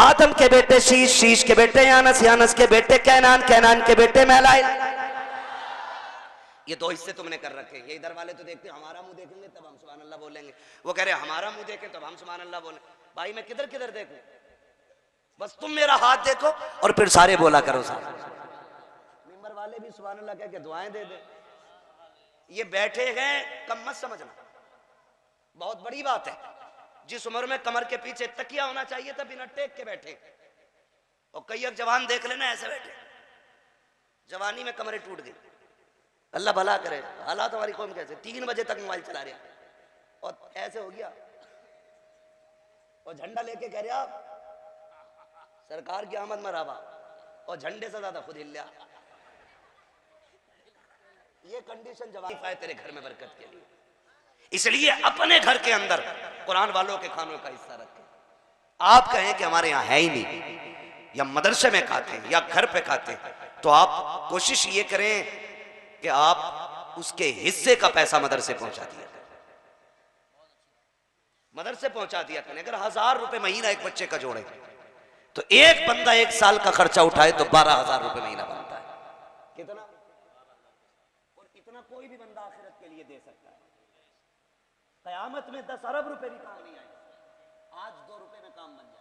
आदम के बेटे शीश, शीश के बेटे यानस, यानस के बेटे कैनान, कैनान के बेटे महलाइल। ये दो हिस्से तुमने कर रखे। ये इधर वाले तो देखते हैं हमारा मुंह देखेंगे तब हम सुभान अल्लाह बोलेंगे, वो कह रहे हमारा मुंह देखें तब हम सुभान अल्लाह बोलें। भाई मैं किधर किधर देखूं? बस तुम मेरा हाथ देखो और फिर सारे बोला करो। सारे मिंबर वाले भी सुभान अल्लाह कह के दुआएं दे दे। ये बैठे हैं कम मत समझना, बहुत बड़ी बात है। जिस उम्र में कमर के पीछे तकिया होना चाहिए था बिना टेक के बैठे, और कई एक जवान देख लेना ऐसे बैठे, जवानी में कमरें टूट गई। अल्लाह भला करे। हालात हमारी कौम कैसे, 3 बजे तक मोबाइल चला रहे और ऐसे हो गया, और झंडा लेके कह रहे आप सरकार की आमद मराबा, और झंडे से ज्यादा खुद हिल लिया। ये कंडीशन जवान है तेरे घर में बरकत के लिए। इसलिए अपने घर के अंदर कुरान वालों के खानों का हिस्सा रखें। आप कहें कि हमारे यहाँ है ही नहीं, या मदरसे में खाते हैं या घर पे खाते हैं, तो आप कोशिश ये करें कि आप उसके हिस्से का पैसा मदरसे पहुंचा दिया करें, मदरसे पहुंचा दिया करें। अगर 1000 रुपए महीना एक बच्चे का जोड़े तो एक बंदा 1 साल का खर्चा उठाए तो 12,000 रुपए महीना बनता है। कितना? और इतना कोई भी बंदा आखिरत के लिए दे सकता है। कयामत में 10 अरब रुपए भी काम नहीं आए, आज 2 रुपए में काम बन जाए।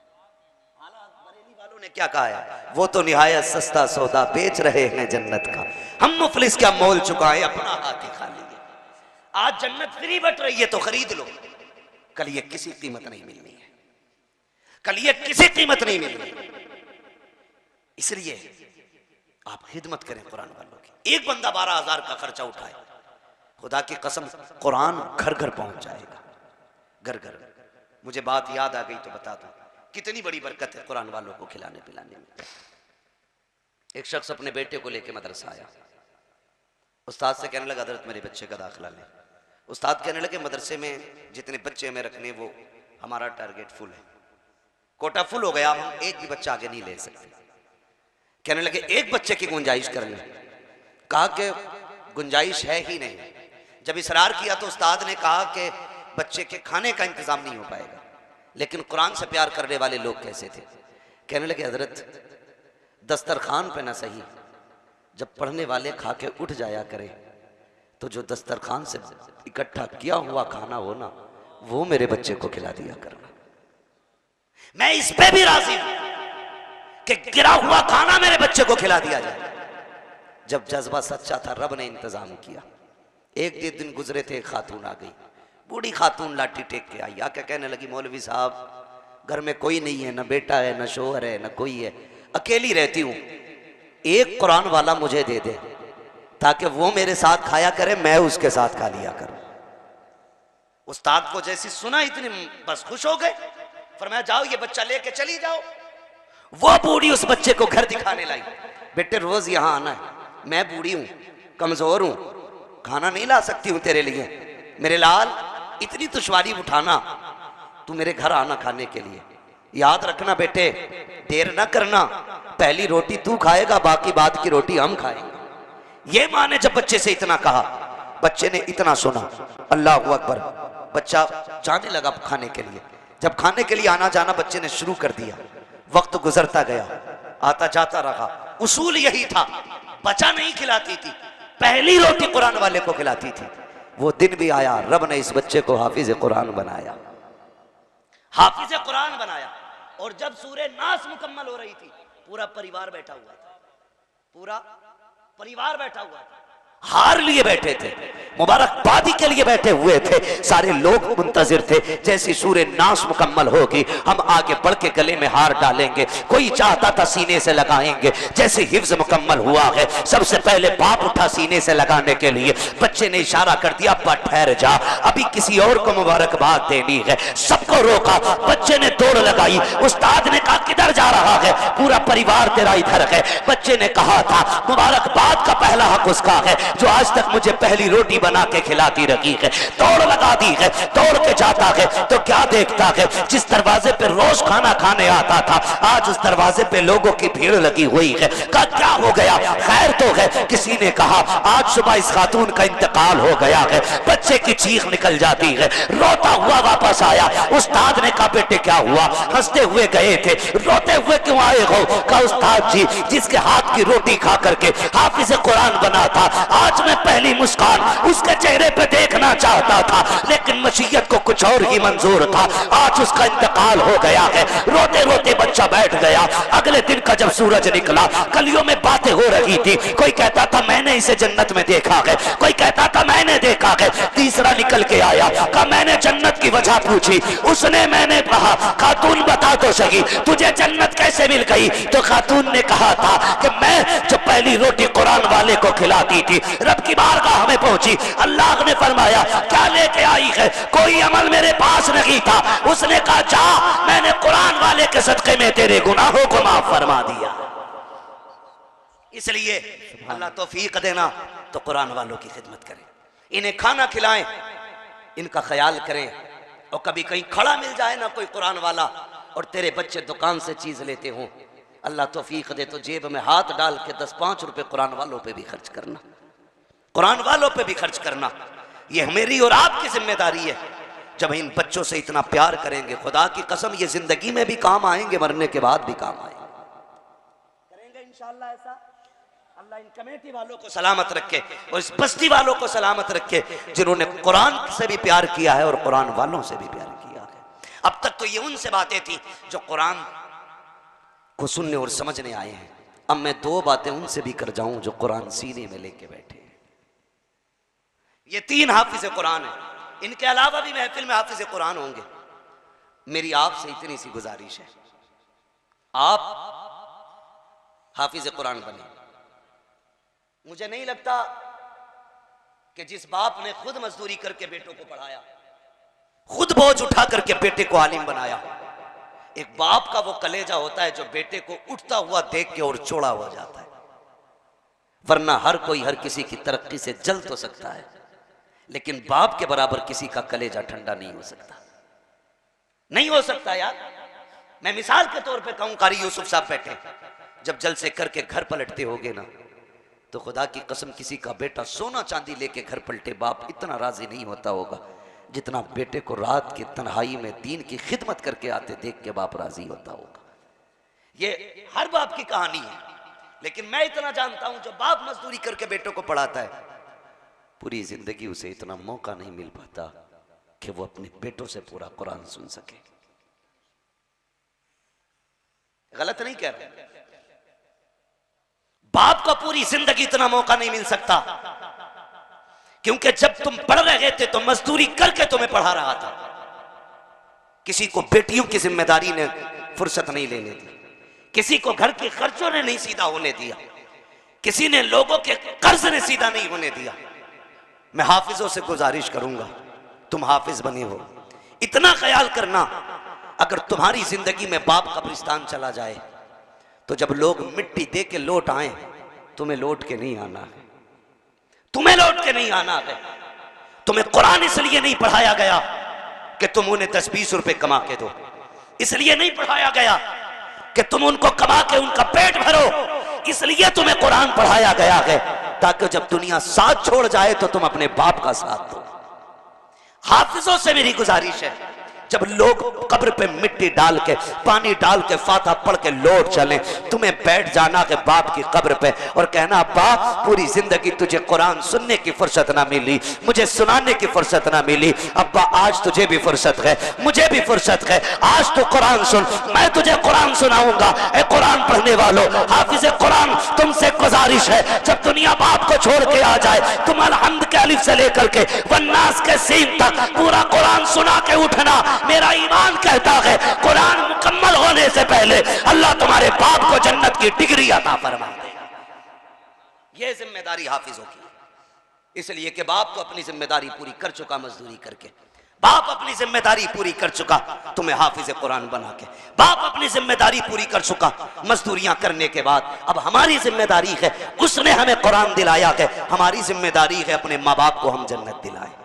हालात बरेली वालों ने क्या कहा है, वो तो निहायत सस्ता सौदा बेच रहे हैं जन्नत का, हम मुफलिस क्या मोल चुकाए अपना हाथ ही खा लिए। आज जन्नत फ्री बट रही है तो खरीद लो, कल ये किसी कीमत नहीं मिलनी है, कल ये किसी कीमत नहीं मिलनी। इसलिए आप खिदमत करें कुरान वालों की। एक बंदा 12,000 का खर्चा उठाए, खुदा की कसम कुरान घर घर पहुंच जाएगा, घर घर। मुझे बात याद आ गई तो बता दूं, कितनी बड़ी बरकत है कुरान वालों को खिलाने पिलाने में। एक शख्स अपने बेटे को लेकर मदरसा आया, उस्ताद से कहने लगा हज़रत मेरे बच्चे का दाखिला लें। उस्ताद कहने लगे मदरसे में जितने बच्चे हमें रखने वो हमारा टारगेट फुल है, कोटा फुल हो गया, हम एक भी बच्चा आगे नहीं ले सकते। कहने लगे एक बच्चे की गुंजाइश कर लें। कहा कि गुंजाइश है ही नहीं। जब इसरार किया तो उस्ताद ने कहा कि बच्चे के खाने का इंतजाम नहीं हो पाएगा, लेकिन कुरान से प्यार करने वाले लोग कैसे थे। कहने लगे हजरत दस्तरखान पे ना सही, जब पढ़ने वाले खा के उठ जाया करे तो जो दस्तरखान से इकट्ठा किया हुआ खाना हो ना, वो मेरे बच्चे को खिला दिया करना। मैं इस पे भी राजी हूं कि गिरा हुआ खाना मेरे बच्चे को खिला दिया जाए। जब जज्बा सच्चा था रब ने इंतजाम किया। एक दिन गुजरे थे, खातून आ गई, बूढ़ी खातून लाठी टेक के आई, आके कहने लगी मौलवी साहब घर में कोई नहीं है, ना बेटा है ना शोहर है ना कोई है, अकेली रहती हूँ, एक कुरान वाला मुझे दे दे ताकि वो मेरे साथ खाया करे, मैं उसके साथ खा लिया करूं। उस्ताद को जैसी सुना इतनी बस खुश हो गए, फरमाया जाओ ये बच्चा लेके चली जाओ। वो बूढ़ी उस बच्चे को घर दिखाने लाई, बेटे रोज यहां आना है, मैं बूढ़ी हूं कमजोर हूं, खाना नहीं ला सकती हूं तेरे लिए, मेरे लाल इतनी दुश्वारी उठाना, तू मेरे घर आना खाने के लिए। याद रखना बेटे देर ना करना, पहली रोटी तू खाएगा, बाकी बाद की रोटी हम खाएंगे। ये माँ ने जब बच्चे से इतना कहा, बच्चे ने इतना सुना, अल्लाह अकबर, बच्चा जाने लगा खाने के लिए। जब खाने के लिए आना जाना बच्चे ने शुरू कर दिया, वक्त गुजरता गया, आता जाता रहा। उसूल यही था, बच्चा नहीं खिलाती थी, पहली रोटी कुरान वाले को खिलाती थी। वो दिन भी आया, रब ने इस बच्चे को हाफिज कुरान बनाया, हाफिज कुरान बनाया। और जब सूरे नास मुकम्मल हो रही थी, पूरा परिवार बैठा हुआ था, पूरा परिवार बैठा हुआ था, हार लिए बैठे थे, मुबारकबादी के लिए बैठे हुए थे। सारे लोग मुंतजिर थे, जैसी सूरे नास मुकम्मल होगी हम आगे बढ़ के गले में हार डालेंगे। कोई चाहता था सीने से लगाएंगे, जैसे हिफ्ज मुकम्मल हुआ है सबसे पहले बाप उठा सीने से लगाने के लिए। बच्चे ने इशारा कर दिया, अब्बा ठहर जा, अभी किसी और को मुबारकबाद देनी है। सबको रोका, बच्चे ने दौड़ लगाई। उस्ताद ने कहा किधर जा रहा है, पूरा परिवार तेरा इधर है। बच्चे ने कहा था मुबारकबाद का पहला हक उसका है, जो आज तक मुझे पहली रोटी बना के खिलाती रही है, दौड़ लगा दी है, दौड़ के जाता है तो क्या देखता है, जिस दरवाजे पे रोज खाना खाने आता था आज उस दरवाजे पे लोगों की भीड़ लगी हुई है। का क्या हो गया, खैर तो है। किसी ने कहा आज सुबह इस खातून का इंतकाल हो गया है। बच्चे की चीख निकल जाती है, रोता हुआ वापस आया। उस्ताद ने कहा बेटे क्या हुआ, हंसते हुए गए थे, रोते हुए क्यों आए हो? कहा उस्ताद जी जिसके हाथ की रोटी खा करके हाफिज कुरान बना था, आज मैं पहली मुस्कान उसके चेहरे पे देखना चाहता था, लेकिन मशीयत को कुछ और ही मंजूर था, आज उसका इंतकाल हो गया है। रोते रोते बच्चा बैठ गया। अगले दिन का जब सूरज निकला, गलियों में बातें हो रही थी, कोई कहता था मैंने इसे जन्नत में देखा है, कोई कहता था मैंने देखा है। तीसरा निकल के आया, कहा मैंने जन्नत की वजह पूछी, उसने मैंने कहा खातून बता तो सही तुझे जन्नत कैसे मिल गई? तो खातून ने कहा था कि मैं जो पहली रोटी कुरान वाले को खिलाती थी, रब की बारगाह में पहुंची, अल्लाह ने फरमाया क्या लेके आई है? कोई अमल मेरे पास नहीं था। उसने कहा जा, मैंने कुरान वाले के सदके में तेरे गुनाहों को माफ फरमा दिया। इसलिए अल्लाह तौफीक देना तो कुरान वालों की खिदमत करें, इन्हें खाना खिलाएं, इनका ख्याल करें। और कभी कहीं खड़ा मिल जाए ना कोई कुरान वाला और तेरे बच्चे दुकान से चीज लेते हों, अल्लाह तौफीक दे तो जेब में हाथ डाल के 10-5 रुपए कुरान वालों पे भी खर्च करना, कुरान वालों पे भी खर्च करना। ये मेरी और आपकी जिम्मेदारी है। जब इन बच्चों से इतना प्यार करेंगे, खुदा की कसम ये जिंदगी में भी काम आएंगे, मरने के बाद भी काम आएंगे। करेंगे इंशाअल्लाह ऐसा। अल्लाह इन कमेटी वालों को सलामत रखे और इस बस्ती वालों को सलामत रखे जिन्होंने कुरान से भी प्यार किया है और कुरान वालों से भी प्यार किया है। अब तक तो ये उनसे बातें थी जो कुरान को सुनने और समझने आए हैं। अब मैं 2 बातें उनसे भी कर जाऊं जो कुरान सीने में लेके बैठे हैं। ये 3 हाफिज कुरान है, इनके अलावा भी महफिल में हाफिज कुरान होंगे। मेरी आपसे इतनी सी गुजारिश है, आप हाफिज कुरान बने। मुझे नहीं लगता कि जिस बाप ने खुद मजदूरी करके बेटों को पढ़ाया, खुद बोझ उठा करके बेटे को आलिम बनाया, एक बाप का वो कलेजा होता है जो बेटे को उठता हुआ देख के और चौड़ा हो जाता है। वरना हर कोई हर किसी की तरक्की से जल तो सकता है, लेकिन बाप के बराबर किसी का कलेजा ठंडा नहीं हो सकता, नहीं हो सकता यार। मैं मिसाल के तौर पे कहूं, कारी यूसुफ साहब बैठे, जब जलसे करके घर पलटते होगे ना, तो खुदा की कसम किसी का बेटा सोना चांदी लेके घर पलटे, बाप इतना राजी नहीं होता होगा जितना बेटे को रात की तन्हाई में दीन की खिदमत करके आते देख के बाप राजी होता होगा। ये हर बाप की कहानी है, लेकिन मैं इतना जानता हूं जो बाप मजदूरी करके बेटों को पढ़ाता है, पूरी जिंदगी उसे इतना मौका नहीं मिल पाता कि वो अपने बेटों से पूरा कुरान सुन सके। गलत नहीं कह रहा, बाप को पूरी जिंदगी इतना मौका नहीं मिल सकता, क्योंकि जब तुम पढ़ रहे थे तो मजदूरी करके तुम्हें पढ़ा रहा था। किसी को बेटियों की जिम्मेदारी ने फुर्सत नहीं लेने दी, किसी को घर के खर्चों ने नहीं सीधा होने दिया, किसी ने लोगों के कर्ज ने सीधा नहीं होने दिया। मैं हाफिजों से गुजारिश करूंगा, तुम हाफिज बने हो, इतना ख्याल करना, अगर तुम्हारी जिंदगी में बाप कब्रिस्तान चला जाए तो जब लोग मिट्टी दे के लौट आए, तुम्हें लौट के नहीं आना है, तुम्हें लौट के नहीं आना है। तुम्हें कुरान इसलिए नहीं पढ़ाया गया कि तुम उन्हें 10-20 रुपए कमा के दो, इसलिए नहीं पढ़ाया गया कि तुम उनको कमा के उनका पेट भरो, इसलिए तुम्हें कुरान पढ़ाया गया है ताकि जब दुनिया साथ छोड़ जाए तो तुम अपने बाप का साथ दो। हाफिजों से मेरी गुजारिश है, जब लोग कब्र पे मिट्टी डाल के पानी डाल के फाता पढ़ के लौट चले, तुम्हें बैठ जाना के बाप की कब्र पे और कहना बाप पूरी जिंदगी तुझे कुरान सुनने की फुर्सत ना मिली, मुझे सुनाने की फुर्सत ना मिली, अब्बा आज तुझे भी फुर्सत है, मुझे भी फुर्सत है, आज तू कुरान सुन, मैं तुझे कुरान सुनाऊंगा। ए कुरान पढ़ने वालों, हाफिज कुरान, तुमसे गुजारिश है, जब दुनिया बाप को छोड़ के आ जाए, तुम अलहम्द के अलिफ से लेकर के वन्नास के सीन तक पूरा कुरान सुना के उठना। मेरा ईमान कहता है कुरान मुकम्मल होने से पहले अल्लाह तुम्हारे बाप को जन्नत की डिग्री अता फरमा देगा। यह जिम्मेदारी हाफिजों की, इसलिए कि बाप तो अपनी जिम्मेदारी पूरी कर चुका मजदूरी करके, बाप अपनी जिम्मेदारी पूरी कर चुका तुम्हें हाफिज कुरान बना के, बाप अपनी जिम्मेदारी पूरी कर चुका मजदूरियां करने के बाद। अब हमारी जिम्मेदारी है, उसने हमें कुरान दिलाया है, हमारी जिम्मेदारी है अपने माँ बाप को हम जन्नत दिलाएं।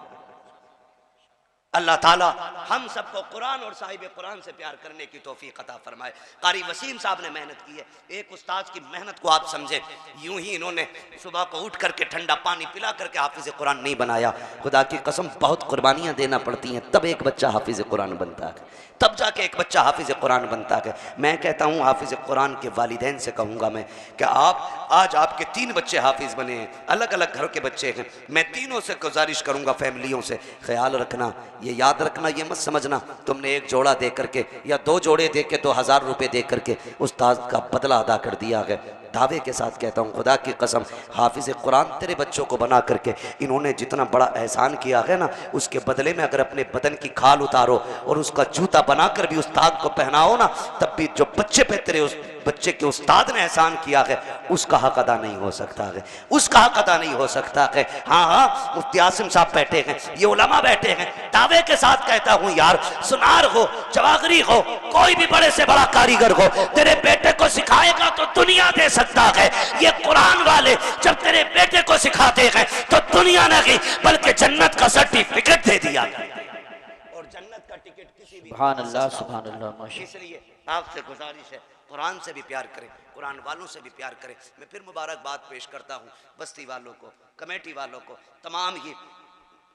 अल्लाह ताला हम सबको कुरान और साहिब कुरान से प्यार करने की तौफीक अता फरमाए। कारी वसीम साहब ने मेहनत की है, एक उस्ताद की मेहनत को आप समझे, यूं ही इन्होंने सुबह को उठ करके ठंडा पानी पिला करके हाफिज कुरान नहीं बनाया। खुदा की कसम बहुत कुर्बानियां देना पड़ती हैं तब एक बच्चा हाफिज कुरान बनता है, तब जाके एक बच्चा हाफिज कुरान बनता है। मैं कहता हूँ हाफिज कुरान के वालिदैन से कहूँगा मैं कि आप आज आपके 3 बच्चे हाफिज बने हैं, अलग अलग घरों के बच्चे हैं, मैं तीनों से गुजारिश करूँगा फैमिलियों से, ख्याल रखना, ये याद रखना, ये मत समझना तुमने एक जोड़ा दे करके या 2 जोड़े दे के 2000 रुपये दे करके उस्ताद का बदला अदा कर दिया है। दावे के साथ कहता हूँ खुदा की कसम हाफिज कुरान तेरे बच्चों को बना करके इन्होंने जितना बड़ा एहसान किया है ना, उसके बदले में अगर अपने बदन की खाल उतारो और उसका जूता बनाकर भी उस्ताद को पहनाओ ना, तब भी जो बच्चे पे तेरे उस बच्चे के उस्ताद ने एहसान किया है उसका हक अदा नहीं हो सकता है, उसका हक अदा नहीं हो सकता है। हाँ हाँ, मुफ्ती आसिम साहब बैठे हैं, ये उलमा बैठे हैं, दावे के साथ कहता हूँ यार, सुनार हो, जवागरी हो, कोई भी बड़े से बड़ा कारीगर हो, तेरे बेटे को सिखाएगा तो दुनिया दे सकता है। ये कुरान वाले जब तेरे बेटे को सिखाते हैं तो दुनिया नहीं बल्कि जन्नत का सर्टिफिकेट दे दिया और जन्नत का टिकट किसी भी। सुभान अल्लाह, सुभान अल्लाह। इसलिए आपसे गुजारिश है कुरान से भी प्यार करें, कुरान वालों से भी प्यार करें। मैं फिर मुबारकबाद पेश करता हूँ बस्ती वालों को, कमेटी वालों को, तमाम ही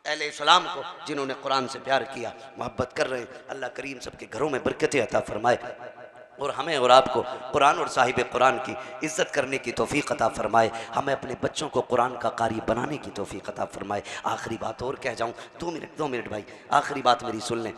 अहले इस्लाम को जिन्होंने कुरान से प्यार किया, मोहब्बत कर रहे हैं। अल्लाह करीम सबके घरों में बरकतें अता फरमाए और हमें और आपको कुरान और साहिब कुरान की इज़्ज़त करने की तौफीक अता फरमाए, हमें अपने बच्चों को कुरान का कारी बनाने की तौफीक अता फरमाए। आखिरी बात और कह जाऊँ, 2 मिनट भाई, आखिरी बात मेरी सुन लें।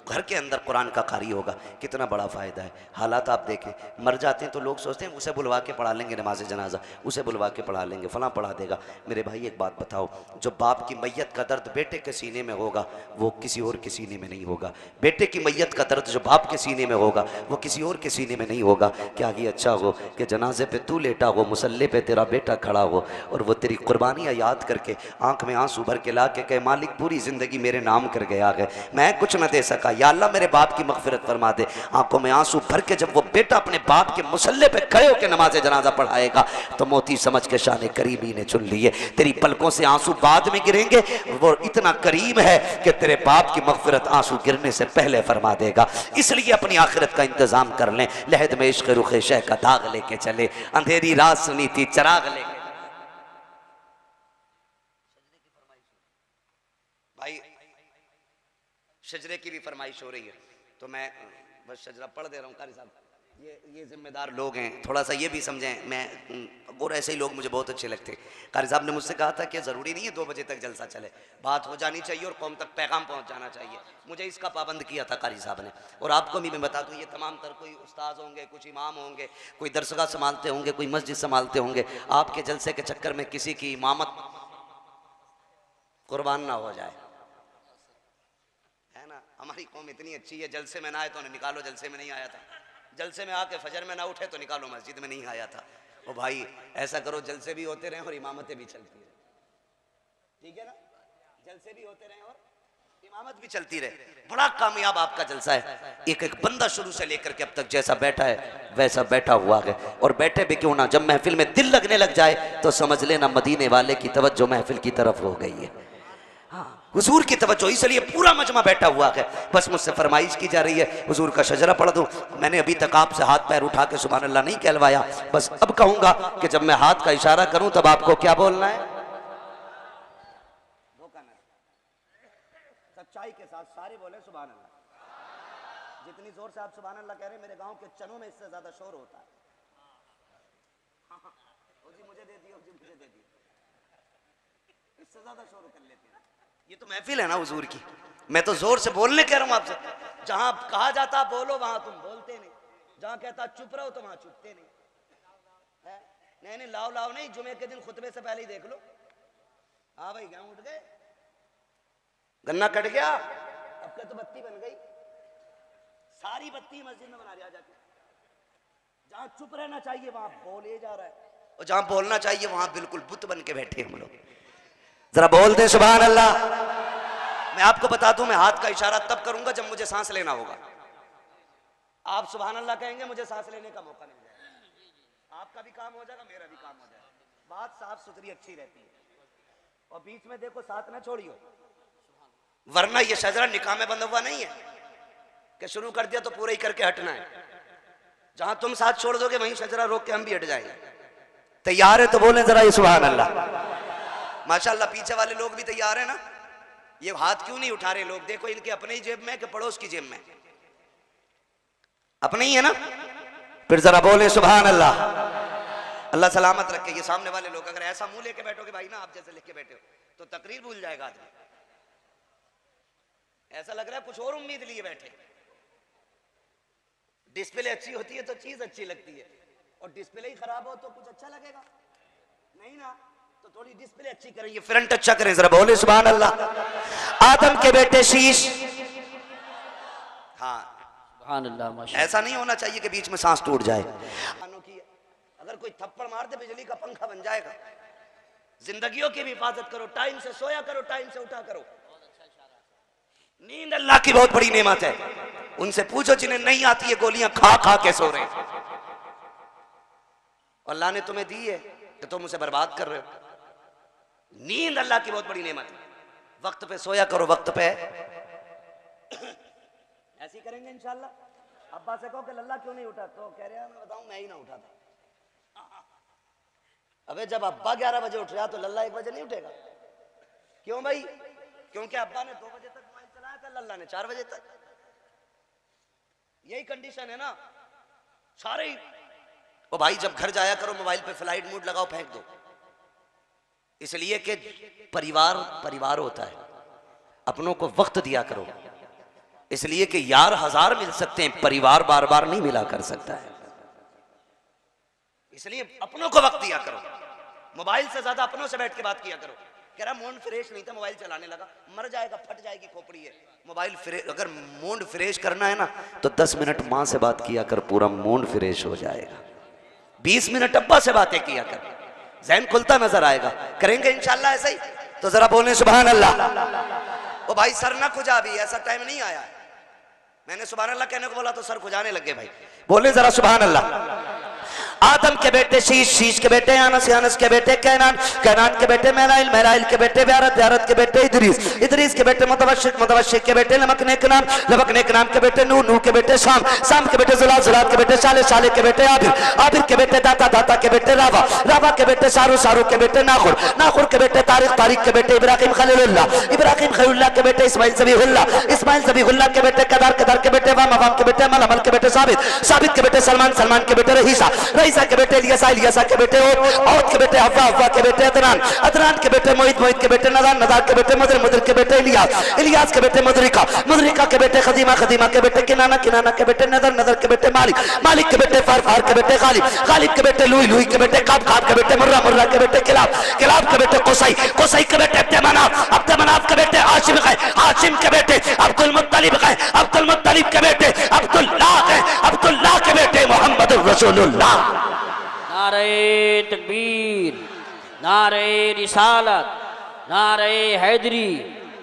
घर के अंदर कुरान का कारी होगा कितना बड़ा फ़ायदा है। हालात आप देखें, मर जाते हैं तो लोग सोचते हैं उसे बुलवा के पढ़ा लेंगे नमाज जनाजा, उसे बुलवा के पढ़ा लेंगे, फलां पढ़ा देगा। मेरे भाई एक बात बताओ, जो बाप की मैयत का दर्द बेटे के सीने में होगा वो किसी और के सीने में नहीं होगा। बेटे की मैयत का दर्द जो बाप के सीने में होगा वो किसी और के सीने में नहीं होगा। क्या ये अच्छा हो कि जनाजे पे तू लेटा हो, मुसल्ले पे तेरा बेटा खड़ा हो और वो तेरी कुर्बानियाँ याद करके आंख में आंसू भर के ला के कहे मालिक पूरी ज़िंदगी मेरे नाम कर गया है, मैं कुछ न दे सका, या अल्लाह मेरे बाप की मगफिरत फरमा दे। आंखों में आंसू भर के जब वो बेटा अपने बाप के मुसल्ले पे खड़े होकर नमाज जनाजा पढ़ाएगा तो मोती समझ के शान करीबी ने चुन लिए। तेरी पलकों से आंसू बाद में गिरेंगे, वो इतना करीब है कि तेरे बाप की मगफिरत आंसू गिरने से पहले फरमा देगा। इसलिए अपनी आखिरत का इंतजाम कर लें। लहद में इश्क़ रुख़े शह का दाग लेके चले, अंधेरी रात सुनी थी चराग लेके। भाई शजरे की भी फरमाइश हो रही है तो मैं बस शजरा पढ़ दे रहा हूँ। कारी साहब ये जिम्मेदार लोग हैं, थोड़ा सा ये भी समझें। मैं और ऐसे ही लोग मुझे बहुत अच्छे लगते हैं। कारी साहब ने मुझसे कहा था कि ज़रूरी नहीं है 2 बजे तक जलसा चले, बात हो जानी चाहिए और कौम तक पैगाम पहुँच जाना चाहिए। मुझे इसका पाबंद किया था कारी साहब ने। और आपको भी मैं बता दूँ, ये तमाम तर कोई उस्ताद होंगे, कुछ इमाम होंगे, कोई दरसगाह संभालते होंगे, कोई मस्जिद संभालते होंगे, आपके जलसे के चक्कर में किसी की इमामत कुर्बान ना हो जाए, है ना। हमारी कौम इतनी अच्छी है, जलसे में ना आए तो उन्हें निकालो, जलसे में नहीं आया था, जलसे में आके फजर में ना उठे तो निकालो, मस्जिद में नहीं आया था। ओ भाई ऐसा करो, जलसे भी होते रहें और इमामतें भी चलती रहे, ठीक है ना, जलसे भी होते रहें और इमामत भी चलती रहे। बड़ा कामयाब आपका जलसा है। एक एक बंदा शुरू से लेकर के अब तक जैसा बैठा है वैसा बैठा हुआ है, और बैठे भी क्यों ना, जब महफिल में दिल लगने लग जाए तो समझ लेना मदीने वाले की तवज्जो महफिल की तरफ हो गई है, हुजूर की तवज्जो, इसलिए पूरा मजमा बैठा हुआ है। बस मुझसे फरमाइश की जा रही है हुजूर का शजरा पढ़ दो। मैंने अभी तक आपसे हाथ पैर उठा के सुभान अल्लाह नहीं कहलवाया, बस अब कहूंगा कि जब मैं हाथ का इशारा करूं तब आपको क्या बोलना है, सच्चाई के साथ सारे बोले सुभान अल्लाह। जितनी जोर से आप सुभान अल्लाह कह रहे हैं, मेरे गांव के चनों में इससे ज्यादा शोर होता है। मुझे दे दियो, मुझे दे दियो, इससे ज्यादा शोर कर लेते हैं। ये तो महफिल है ना हुजूर की, मैं तो जोर से बोलने कह रहा हूँ आपसे। जहां कहा जाता बोलो वहां तुम बोलते नहीं, जहां कहता चुप रहो तो वहां चुपते नहीं है। नहीं लाओ लाओ नहीं, जुमे के दिन खुतबे से पहले ही देख लो। हाँ भाई गेहूं उठ गए, गन्ना कट गया, अब के तो बत्ती बन गई, सारी बत्ती मस्जिद में बना दिया जाती। जहां चुप रहना चाहिए वहां बोले जा रहा है, और जहां बोलना चाहिए वहां बिल्कुल बुत बन के बैठे हम लोग। जरा बोल दे सुभान अल्लाह। मैं आपको बता दूं, मैं हाथ का इशारा तब करूंगा जब मुझे सांस लेना होगा। आप सुभान अल्लाह कहेंगे, मुझे सांस लेने का मौका मिल जाएगा, आपका भी काम हो जाएगा, मेरा भी काम हो जाएगा। बात साफ सुथरी अच्छी रहती है। और बीच में देखो साथ ना छोड़ियो, वरना ये शजरा निकाह में बंधा हुआ नहीं है कि शुरू कर दिया तो पूरा ही करके हटना है। जहां तुम साथ छोड़ दोगे वहीं शजरा रोक के हम भी हट जाएंगे। तैयार है तो बोले जरा ये सुभान अल्लाह। माशाल्लाह पीछे वाले लोग भी तैयार है ना। ये हाथ क्यों नहीं उठा रहे लोग? देखो इनके अपने ही जेब में कि पड़ोस की जेब में? अपने ही है ना। फिर जरा बोले सुभान अल्लाह। अल्लाह सलामत रखे। ये सामने वाले लोग अगर ऐसा मुंह लेके बैठोगे भाई ना, आप जैसे लेके बैठे हो, तो तकरीर भूल जाएगा आदमी। ऐसा लग रहा है कुछ और उम्मीद लिए बैठे। डिस्प्ले अच्छी होती है तो चीज अच्छी लगती है, और डिस्प्ले ही खराब हो तो कुछ अच्छा लगेगा नहीं ना। तो थोड़ी डिस्प्ले अच्छी करें, ये फ्रंट अच्छा करें। जरा बोले सुभान अल्लाह। आदम के बेटे शीश, हाँ सुभान अल्लाह माशाअल्लाह। ऐसा नहीं होना चाहिए कि बीच में सांस टूट जाए। अगर कोई थप्पड़ मार दे बिजली का पंखा बन जाएगा। जिंदगियों की भी हिफाजत करो, टाइम से सोया करो, टाइम से उठा करो। नींद अल्लाह की बहुत बड़ी नेमत है। उनसे पूछो जिन्हें नहीं आती है गोलियां खा खा के सो रहे हैं। अल्लाह ने तुम्हें दी है कि तुम उसे बर्बाद कर रहे हो। नींद अल्लाह की बहुत बड़ी नेमत है। वक्त पे सोया करो, वक्त पे। ऐसी करेंगे इंशाल्लाह। अब्बा से कहो कि लल्ला क्यों नहीं उठा, तो कह रहे हैं मैं बताऊं मैं ही ना उठा था। अबे जब अब्बा 11 बजे उठ रहा तो लल्ला 1 बजे नहीं उठेगा? क्यों भाई? क्योंकि अब्बा ने 2 बजे तक मोबाइल चलाया था, लल्ला ने 4 बजे तक। यही कंडीशन है ना सारे। ओ भाई जब घर जाया करो मोबाइल पे फ्लाइट मोड लगाओ, फेंक दो। इसलिए कि परिवार परिवार होता है, अपनों को वक्त दिया करो। इसलिए कि यार 1000 मिल सकते हैं, परिवार बार बार नहीं मिला कर सकता है। इसलिए अपनों को वक्त दिया करो। मोबाइल से ज्यादा अपनों से बैठ के बात किया करो। कह रहा मूड फ्रेश नहीं था, मोबाइल चलाने लगा। मर जाएगा, फट जाएगी खोपड़ी है। मोबाइल फ्रेश, अगर मूड फ्रेश करना है ना तो 10 मिनट माँ से बात किया कर, पूरा मूड फ्रेश हो जाएगा। 20 मिनट अब्बा से बातें किया कर, ज़हन खुलता नजर आएगा। करेंगे इंशाल्लाह ऐसा ही। तो जरा बोलें सुभान अल्लाह। ओ भाई सर ना खुजा, अभी ऐसा टाइम नहीं आया। मैंने सुभान अल्लाह कहने को बोला तो सर खुजाने लगे भाई। बोले जरा सुभान अल्लाह। आदम के बेटे शीश, शीश के बेटे अनस, अनस के बेटे कैनान, कैनान के बेटे मैलाइल, मैलाइल के बेटे ब्यारत, ब्यारत के बेटे इदरीस, इदरीस के बेटे मुतवशिक, मुतवशिक के बेटे लमकने के नाम, लमकने के नाम के बेटे नूह, नूह के बेटे शाम, शाम के बेटे जुलाल, जुलाल के बेटे शाले, शाले के बेटे आबिर, आबिर के बेटे दाता, दाता के बेटे रावा, रावा के बेटे सारू, सारू के बेटे नाखुर, नाखुर के बेटे तारिक, तारिक के बेटे इब्राहिम खलीलुल्लाह, इब्राहिम खलीलुल्लाह के बेटे इस्माइल ज़बीहुल्लाह, इस्माइल ज़बीहुल्लाह के बेटे कदार, कदार के बेटे वाम, वाम के बेटे अमल, अमल के बेटे साबित, साबित के बेटे सलमान, सलमान के बेटे रहीसा, रहीसा के बेटे इलियासा, इलियासा के बेटे औद के बेटे हव्वा, हव्वा के बेटे अदनान, अदनान के बेटे मोहित, मोहित के बेटे नदान, नदान के बेटे मुदर, मुदर के बेटे इलियास, इलियास के बेटे मुदरिका, मुदरिका के बेटे खदीमा, खदीमा के बेटे किनाना, किनाना के बेटे नदर, नदर के बेटे मालिक, मालिक के बेटे फार, फार के बेटे गालिब, गालिब के बेटे लुई, लुई के बेटे काब, काब के बेटे मुर्रा, मुर्रा के बेटे किलाब, किलाब के बेटे कुसै, कुसै के बेटे अब्द मनाफ, अब्द मनाफ के बेटे हाशिम है, हाशिम के बेटे अब्दुल मुत्तलिब है, अब्दुल मुत्तलिब के बेटे अब्दुल्लाह है, अब्दुल्लाह के बेटे मोहम्मदुर रसूलुल्लाह। नारे तकबीर, नारे रिसालत, नारे हैदरी,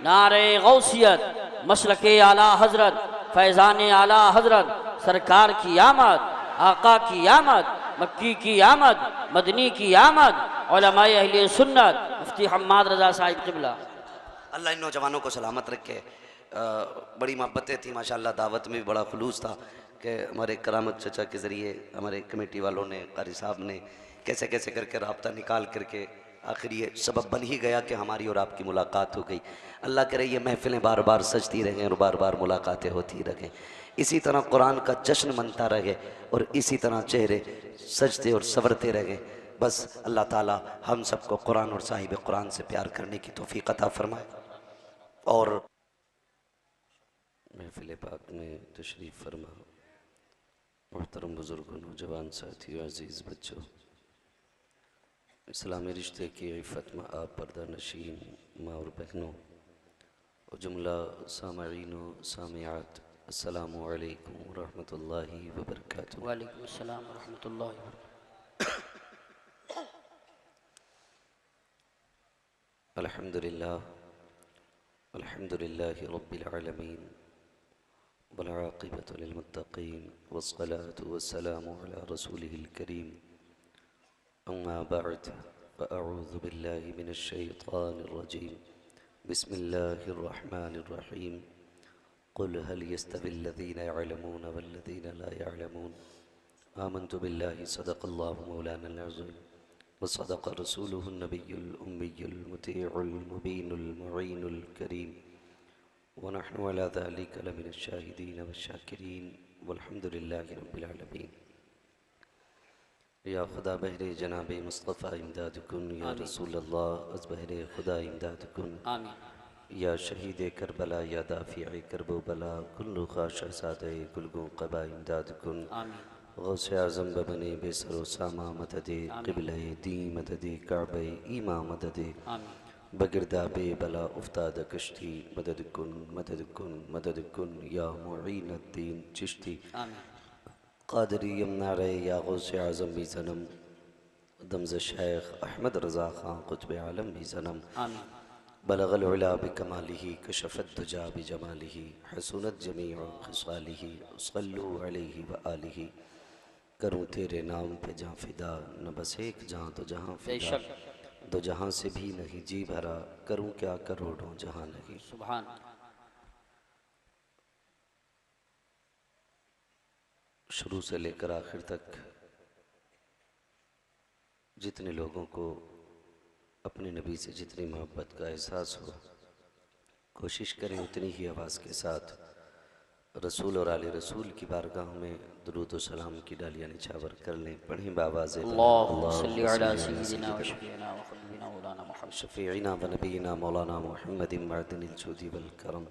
नारे गौसियत, मसलके आला हजरत, फैज़ान आला हजरत, सरकार की आमद, आका की आमद, मक्की की आमद, मदनी की आमद, उलमाए अहले सुन्नत, मुफ्ती हम्माद रज़ा साहिब क़िबला। अल्लाह इन नौजवानों को सलामत रखे। बड़ी मोहब्बतें थी माशाल्लाह, दावत में भी बड़ा खुलूस था कि हमारे करामत चचा के ज़रिए हमारे कमेटी वालों ने, कारी साहब ने कैसे कैसे करके रब्ता निकाल करके आखिर ये सबब बन ही गया कि हमारी और आपकी मुलाकात हो गई। अल्लाह करे ये महफ़िलें बार बार सजती रहें और बार बार मुलाकातें होती रहें, इसी तरह कुरान का जश्न मनता रहे और इसी तरह चेहरे सजते और संवरते रहें। बस अल्लाह ताला हम सबको कुरान और साहिब कुरान से प्यार करने की तौफीक अता फरमाए। और महफ़िल पाक में तशरीफ़ फरमा मोहतरम बुज़ुर्गों, नौजवान साथियों, अज़ीज़ बच्चों, इस्लामी रिश्ते की इफ़्फ़त में आप पर्दा नशीन माँ और बहनों और जुमला सामईन व सामियात, अस्सलामु अलैकुम व रहमतुल्लाहि व बरकातुहू। वालेकुम अस्सलाम व रहमतुल्लाहि व बरकातुहू। अल्हम्दुलिल्लाह अल्हम्दुलिल्लाहि रब्बिल आलमीन वल आक़िबतु लिल मुत्तक़ीन वस्सलातु वस्सलामु अला रसूलिहिल करीम अम्मा बअद फ़अऊज़ु बिल्लाहि मिनश शैतानिर रजीम बिस्मिल्लाहिर रहमानिर रहीम क़ुल हल यस्तविल्लज़ीना यअलमून वल्लज़ीना ला यअलमून आमन्तु बिल्लाहि सदक़ल्लाहु मौलानल अज़ीम वसदक़ रसूलुहुन नबियुल उम्मियुल मुतीउल मुबीनुल मुईनुल करीम वनहनु अला ज़ालिका लमिनश शाहिदीन वश्शाकिरीन वल्हम्दुलिल्लाहि रब्बिल आलमीन। या खुदा बहरे जनाबे मुस्तफ़ा इमदाद कुन, या रसूल अल्लाह अज़ बहरे खुदा इमदाद कुन, या शहीद करबला या दाफ़िए करबो बला कुल्लु ख़ाशा सादे गुलगो क़बा इमदाद कुन। गौसे आज़म बबने बेसरो सामा मददे क़िबले दी मददे काबे ईमा मददे बगिरदा बे बला उफ्ताद कश्ती मदद कुन मदद कुन मदद कुन या मुईनुद्दीन चिश्ती क़ादरी यमनारे या गौसे आज़म भी सनम दमज़ शेख अहमद रज़ा ख़ान क़ुत्ब आलम भी सनम बलगल उला बिकमालिही कशफ़त दुजा बिजमालिही हसनत जमीउ ख़िसालिही सल्लु अलैहि व आलिही। करूँ तेरे नाम पे जहाँ फ़िदा न बस एक जहाँ तो जहाँ फ़िदा दो जहाँ से भी नहीं जी भरा करूँ क्या करोड़ों जहाँ नहीं। सुभान। शुरू से लेकर आखिर तक जितने लोगों को अपने नबी से जितनी मोहब्बत का एहसास हो, कोशिश करें उतनी ही आवाज़ के साथ रसूल और आले रसूल की बारगाह में दुरूद व सलाम की डालियाँ निछावर कर लें। पढ़ें बावाज़ शफ़ीना व नबीना मौलाना मुहम्मद मअदनिल जूदी वल करम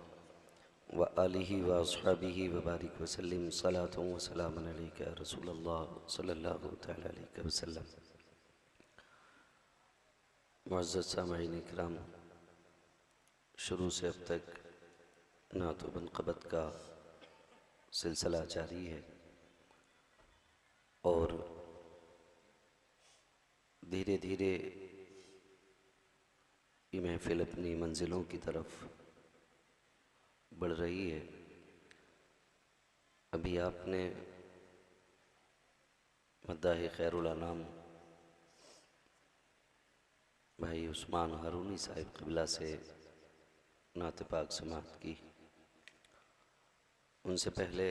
व आलिही व अस्हाबिही व बारिक वसल्लिम सलातुन व सलामुन अलैका या रसूलल्लाह सल्लल्लाहु तआला अलैहि वसल्लम। मुअज़्ज़ज़ सामईन इकराम, शुरू से अब तक नात व मनक़बत का सिलसिला जारी है और धीरे धीरे ये महफ़िल अपनी मंजिलों की तरफ बढ़ रही है। अभी आपने मद्दाह खैरुल अनाम भाई उस्मान हारूनी साहिब क़िबला से नात पाक समाअत की। उनसे पहले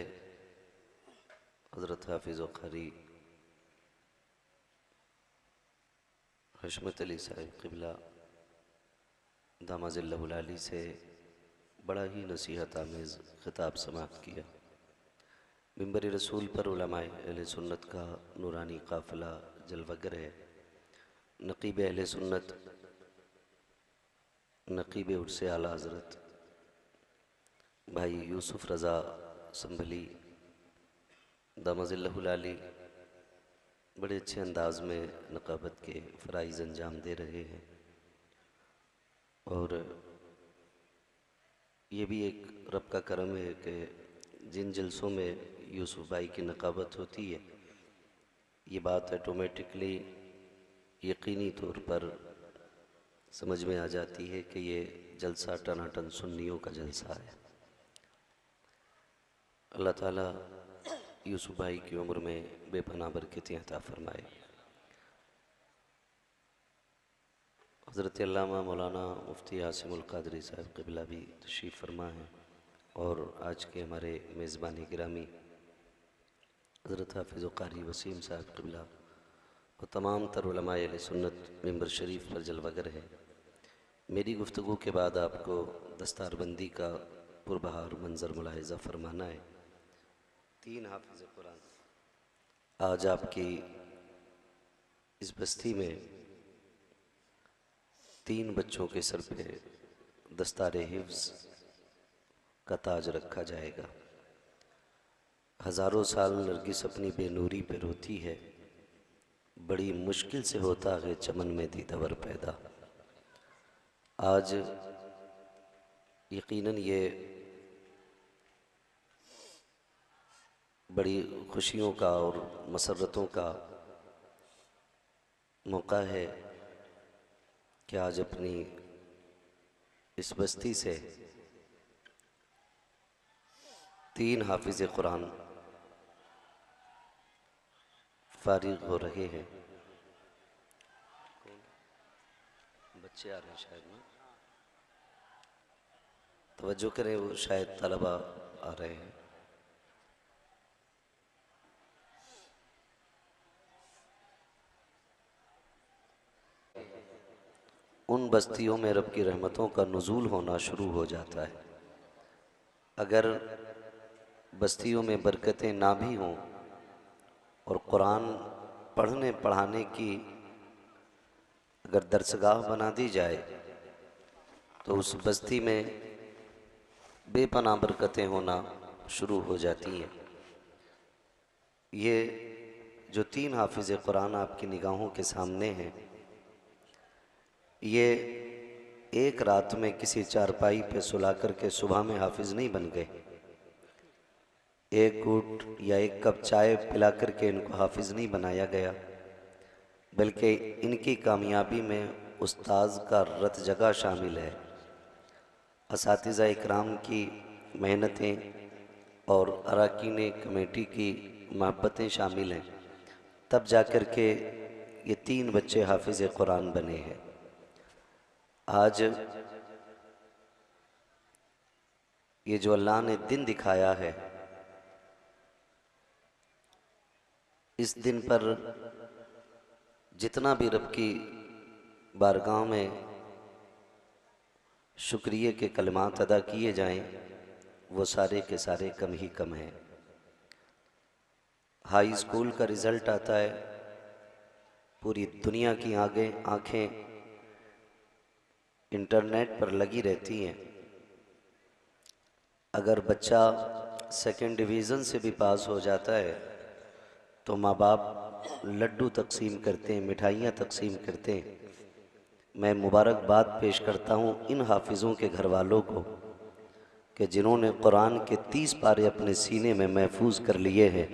हज़रत हाफिज़ क़ारी हशमत अली साहिब क़िबला दामाज़िल्लहुल आली से बड़ा ही नसीहत आमेज़ ख़िताब समाअत किया। मिंबर रसूल पर उलमाए अहले सुन्नत का नूरानी काफ़िला जलवगर है। नक़ीब अहले सुन्नत नक़ीब उर्से आला हज़रत भाई यूसुफ़ रज़ा संभली दामाज़िल्लहुल आली बड़े अच्छे अंदाज़ में नक़ाबत के फ़राइज़ अंजाम दे रहे हैं और ये भी एक रब का करम है कि जिन जलसों में यूसुफ़ भाई की नक़ाबत होती है, ये बात ऑटोमेटिकली यकीनी तौर पर समझ में आ जाती है कि ये जलसा टनाटन सुन्नियों का जलसा है। अल्लाह ताला यूसुफ़ भाई की उम्र में बेपनाह बरकतें अता फ़रमाए। हज़रत अल्लामा मौलाना मुफ्ती आसिमुल क़ादरी साहब क़िबला भी तशरीफ़ फरमा हैं और आज के हमारे मेज़बानी गिरामी हज़रत हाफिज़ क़ारी वसीम साहब क़िबला और तमाम तर उलमाए अहले सुन्नत मिंबर शरीफ पर जलवगर है। मेरी गुफ्तगू के बाद आपको दस्तारबंदी का पुरबहार मंज़र मुलाहिज़ा फरमाना है। 3 हाफिज़ कुरान आज आपकी इस बस्ती में 3 बच्चों के सर पे दस्तारे हिफ्ज़ का ताज रखा जाएगा। हज़ारों साल नरगिस अपनी बेनूरी पे रोती है, बड़ी मुश्किल से होता है चमन में दीदवर पैदा। आज यकीनन ये बड़ी खुशियों का और मसरतों का मौका है कि आज अपनी इस बस्ती से 3 हाफिज कुरान फारिग हो रहे हैं। बच्चे आ रहे हैं शायद ना, तवज्जो करें, वो शायद तलबा आ रहे हैं। उन बस्तियों में रब की रहमतों का नुज़ूल होना शुरू हो जाता है। अगर बस्तियों में बरकतें ना भी हों और कुरान पढ़ने पढ़ाने की अगर दरसगाह बना दी जाए तो उस बस्ती में बेपनाह बरकतें होना शुरू हो जाती हैं। ये जो 3 हाफिज़ कुरान आपकी निगाहों के सामने हैं, ये एक रात में किसी चारपाई पे सुला कर के सुबह में हाफिज़ नहीं बन गए। एक घूंट या एक कप चाय पिला कर के इनको हाफिज़ नहीं बनाया गया, बल्कि इनकी कामयाबी में उस्ताज़ का रत जगह शामिल है, असातिज़ा इकराम की मेहनतें और अरकान कमेटी की मोहब्बतें शामिल हैं। तब जा कर के ये 3 बच्चे हाफिज़ कुरान बने हैं। आज ये जो अल्लाह ने दिन दिखाया है, इस दिन पर जितना भी रब की बारगाह में शुक्रिया के कलमात अदा किए जाएं, वो सारे के सारे कम ही कम हैं। हाई स्कूल का रिज़ल्ट आता है, पूरी दुनिया की आंखें इंटरनेट पर लगी रहती हैं। अगर बच्चा सेकंड डिवीज़न से भी पास हो जाता है तो माँ बाप लड्डू तकसीम करते हैं, मिठाइयाँ तकसीम करते हैं। मैं मुबारकबाद पेश करता हूँ इन हाफिज़ों के घर वालों को कि जिन्होंने कुरान के 30 पारे अपने सीने में महफूज कर लिए हैं,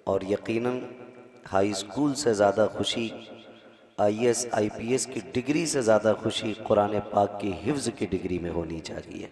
और यकीनन हाई स्कूल से ज़्यादा खुशी, IAS IPS की डिग्री से ज़्यादा खुशी कुरान पाक की हिफ्ज़ की डिग्री में होनी चाहिए।